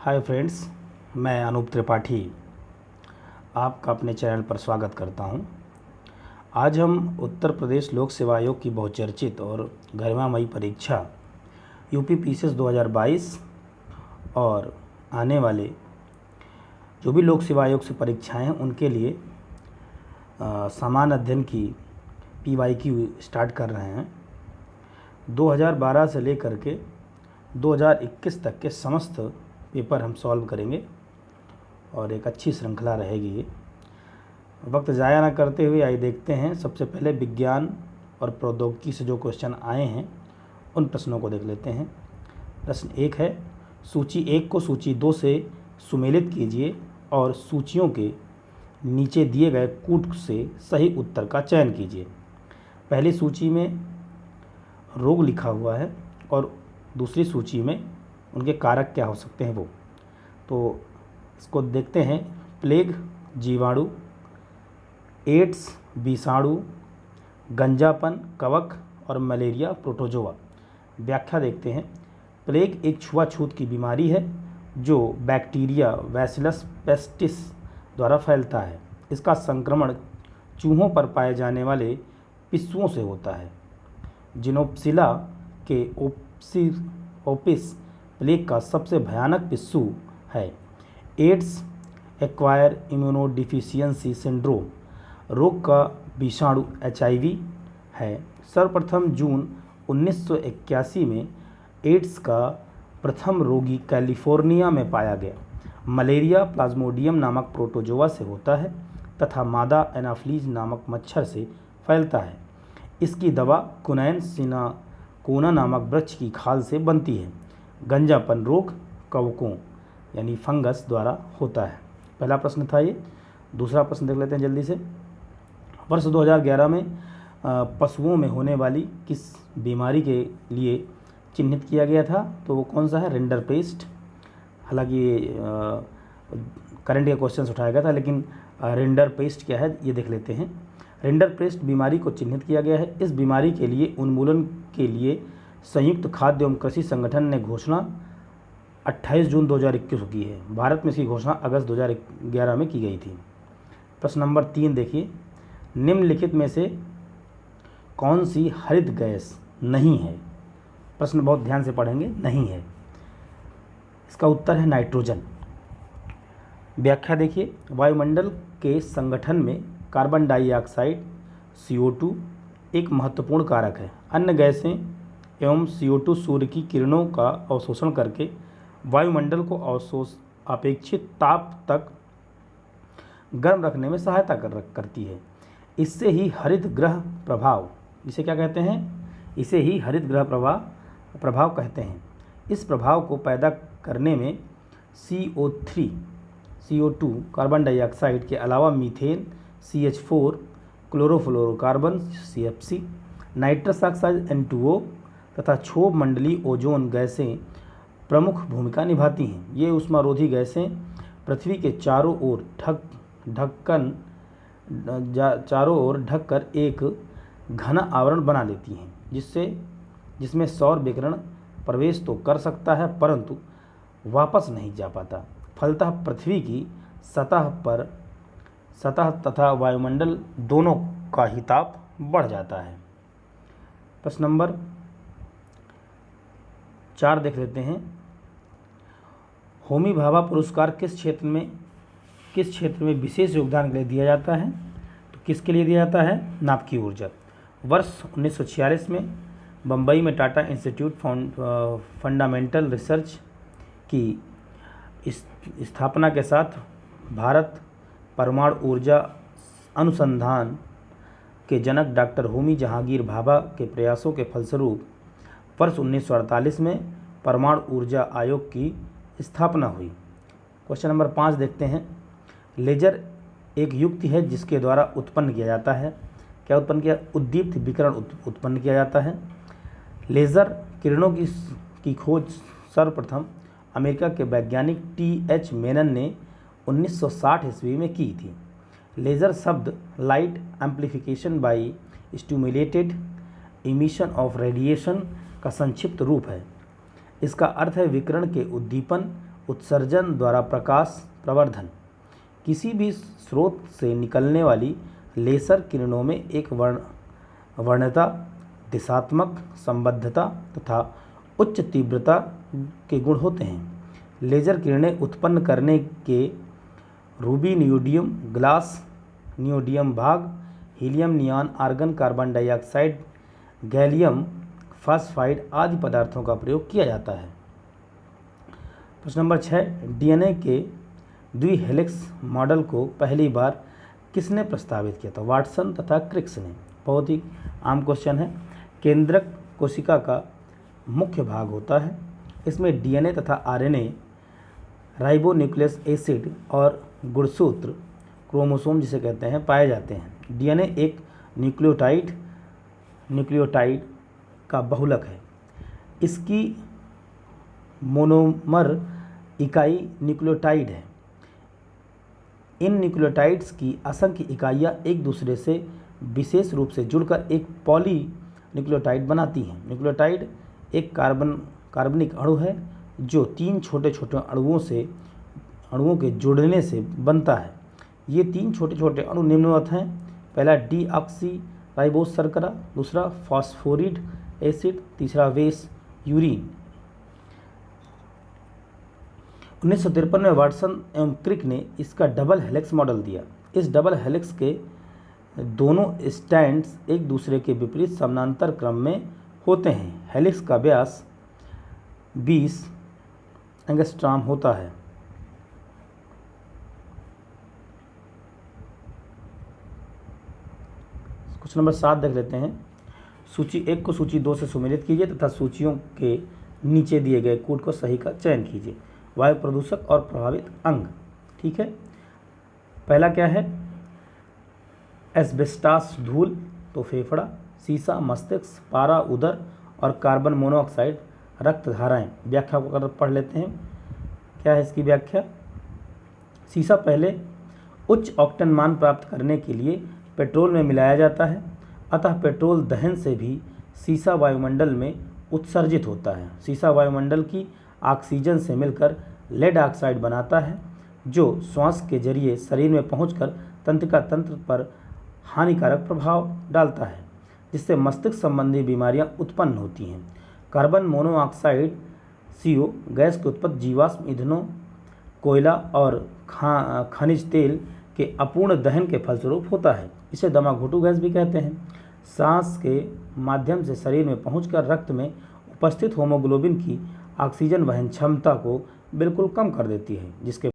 Hi friends, मैं अनूप त्रिपाठी आपका अपने चैनल पर स्वागत करता हूं। आज हम उत्तर प्रदेश लोक सेवा आयोग की बहुचर्चित और गरिमामयी परीक्षा यूपी पीसीएस 2022 और आने वाले जो भी लोक सेवा आयोग से परीक्षाएं हैं उनके लिए सामान्य अध्ययन की पीवाईक्यू स्टार्ट कर रहे हैं। 2012 से लेकर के 2021 तक के समस्त पेपर हम सॉल्व करेंगे और एक अच्छी श्रृंखला रहेगी ये। वक्त ज़ाया ना करते हुए आइए देखते हैं। सबसे पहले विज्ञान और प्रौद्योगिकी से जो क्वेश्चन आए हैं उन प्रश्नों को देख लेते हैं। प्रश्न 1 है, सूची 1 को सूची 2 से सुमेलित कीजिए और सूचियों के नीचे दिए गए कूट से सही उत्तर का चयन कीजिए। पहली सूची में रोग लिखा हुआ है और दूसरी सूची में उनके कारक क्या हो सकते हैं वो। तो इसको देखते हैं। प्लेग जीवाणु, एड्स विषाणु, गंजापन कवक और मलेरिया प्रोटोजोआ। व्याख्या देखते हैं। प्लेग एक छुआछूत की बीमारी है जो बैक्टीरिया बैसिलस पेस्टिस द्वारा फैलता है। इसका संक्रमण चूहों पर पाए जाने वाले पिस्सुओं से होता है। जिनोप्सिला के ओपिस प्लेग का सबसे भयानक पिस्सू है। एड्स एक्वायर इम्यूनोडिफिशियंसी सिंड्रोम रोग का विषाणु HIV है। सर्वप्रथम जून 1981 में एड्स का प्रथम रोगी कैलिफोर्निया में पाया गया। मलेरिया प्लाज्मोडियम नामक प्रोटोजोआ से होता है तथा मादा एनाफ्लीज नामक मच्छर से फैलता है। इसकी दवा कुनैन सिनाकोना नामक वृक्ष की खाल से बनती है। गंजापन रोग कवकों यानी फंगस द्वारा होता है। पहला प्रश्न था ये। दूसरा प्रश्न देख लेते हैं जल्दी से। वर्ष 2011 में पशुओं में होने वाली किस बीमारी के लिए चिन्हित किया गया था? तो वो कौन सा है? रिंडरपेस्ट। हालांकि करंट के क्वेश्चन उठाया गया था, लेकिन रिंडरपेस्ट क्या है ये देख लेते हैं। रिंडरपेस्ट बीमारी को चिन्हित किया गया है। इस बीमारी के लिए उन्मूलन के लिए संयुक्त खाद्य एवं कृषि संगठन ने घोषणा 28 जून 2021 को की है। भारत में इसकी घोषणा अगस्त 2011 में की गई थी। प्रश्न नंबर 3 देखिए। निम्नलिखित में से कौन सी हरित गैस नहीं है? प्रश्न बहुत ध्यान से पढ़ेंगे। नहीं है, इसका उत्तर है नाइट्रोजन। व्याख्या देखिए। वायुमंडल के संगठन में कार्बन डाइऑक्साइड CO2 एक महत्वपूर्ण कारक है। अन्य गैसें एवं CO2 सूर्य की किरणों का अवशोषण करके वायुमंडल को अपेक्षित ताप तक गर्म रखने में सहायता करती है। इससे ही हरित ग्रह प्रभाव, इसे क्या कहते हैं? इसे ही हरित ग्रह प्रभाव कहते हैं। इस प्रभाव को पैदा करने में CO2 कार्बन डाइऑक्साइड के अलावा methane CH4, chlorofluorocarbon CFC, nitrous oxide N2O तथा क्षोभ मंडलीय ओजोन गैसें प्रमुख भूमिका निभाती हैं। ये ऊष्मारोधी गैसें पृथ्वी के चारों ओर ढककर एक घना आवरण बना लेती हैं, जिसमें सौर विकिरण प्रवेश तो कर सकता है परंतु वापस नहीं जा पाता। फलतः पृथ्वी की सतह तथा वायुमंडल दोनों का ही ताप बढ़ जाता है। प्रश्न नंबर 4 देख लेते हैं। होमी भाभा पुरस्कार किस क्षेत्र में विशेष योगदान के लिए दिया जाता है? तो किसके लिए दिया जाता है? नाभिकीय ऊर्जा। वर्ष 1946 में बम्बई में टाटा इंस्टीट्यूट फंडामेंटल रिसर्च की स्थापना के साथ भारत परमाणु ऊर्जा अनुसंधान के जनक डॉक्टर होमी जहांगीर भाभा के प्रयासों के फलस्वरूप वर्ष 1948 में परमाणु ऊर्जा आयोग की स्थापना हुई। क्वेश्चन नंबर 5 देखते हैं। लेजर एक युक्ति है जिसके द्वारा उत्पन्न किया जाता है। क्या उत्पन्न किया? उद्दीप्त विकिरण उत्पन्न किया जाता है। लेज़र किरणों की खोज सर्वप्रथम अमेरिका के वैज्ञानिक TH मेनन ने 1960 ईस्वी में की थी। लेज़र शब्द light amplification by stimulated emission of radiation का संक्षिप्त रूप है। इसका अर्थ है विकिरण के उद्दीपन उत्सर्जन द्वारा प्रकाश प्रवर्धन। किसी भी स्रोत से निकलने वाली लेसर किरणों में एक वर्णता, दिशात्मक संबद्धता तथा उच्च तीव्रता के गुण होते हैं। लेजर किरणें उत्पन्न करने के रूबी, नियोडियम, ग्लास, नियोडियम भाग, helium, neon, argon, carbon dioxide, gallium phosphide आदि पदार्थों का प्रयोग किया जाता है। प्रश्न नंबर 6, डीएनए के द्विहेलिक्स मॉडल को पहली बार किसने प्रस्तावित किया था? वाटसन तथा क्रिक्स ने। बहुत ही आम क्वेश्चन है। केंद्रक कोशिका का मुख्य भाग होता है। इसमें डीएनए तथा आरएनए, राइबोन्यूक्लिक एसिड और गुणसूत्र, क्रोमोसोम जिसे कहते हैं, पाए जाते हैं। डीएनए एक न्यूक्लियोटाइड का बहुलक है। इसकी मोनोमर इकाई न्यूक्लियोटाइड है। इन न्यूक्लियोटाइड्स की असंख्य इकाइयाँ एक दूसरे से विशेष रूप से जुड़कर एक पॉली न्यूक्लियोटाइड बनाती हैं। न्यूक्लियोटाइड एक कार्बनिक अणु है जो 3 छोटे छोटे अणुओं के जुड़ने से बनता है। ये 3 छोटे छोटे अणु निम्नवत हैं। पहला डीऑक्सी राइबोस शर्करा, दूसरा फॉस्फोरिड एसिड, तीसरा वेस यूरिन। 1953 में वाटसन एवं क्रिक ने इसका डबल हेलिक्स मॉडल दिया। इस डबल हेलिक्स के दोनों स्ट्रैंड्स एक दूसरे के विपरीत समानांतर क्रम में होते हैं। हेलिक्स का व्यास 20 एंगस्ट्रॉम होता है। क्वेश्चन नंबर 7 देख लेते हैं। सूची 1 को सूची 2 से सुमेलित कीजिए तथा सूचियों के नीचे दिए गए कूट को सही का चयन कीजिए। वायु प्रदूषक और प्रभावित अंग। ठीक है, पहला क्या है? एस्बेस्टास धूल तो फेफड़ा, सीसा मस्तिष्क, पारा उदर और कार्बन मोनोऑक्साइड रक्त धाराएं। व्याख्या को पढ़ लेते हैं। क्या है इसकी व्याख्या? सीसा पहले उच्च ऑक्टेन मान प्राप्त करने के लिए पेट्रोल में मिलाया जाता है, अतः पेट्रोल दहन से भी सीसा वायुमंडल में उत्सर्जित होता है। सीसा वायुमंडल की ऑक्सीजन से मिलकर लेड ऑक्साइड बनाता है, जो श्वास के जरिए शरीर में पहुंचकर तंत्रिका तंत्र पर हानिकारक प्रभाव डालता है, जिससे मस्तिष्क संबंधी बीमारियां उत्पन्न होती हैं। कार्बन मोनोऑक्साइड CO गैस की उत्पत्ति जीवाश्म ईंधनों, कोयला और खनिज तेल के अपूर्ण दहन के फलस्वरूप होता है। इसे दमा घोटू गैस भी कहते हैं। सांस के माध्यम से शरीर में पहुंचकर रक्त में उपस्थित होमोग्लोबिन की ऑक्सीजन वहन क्षमता को बिल्कुल कम कर देती है, जिसके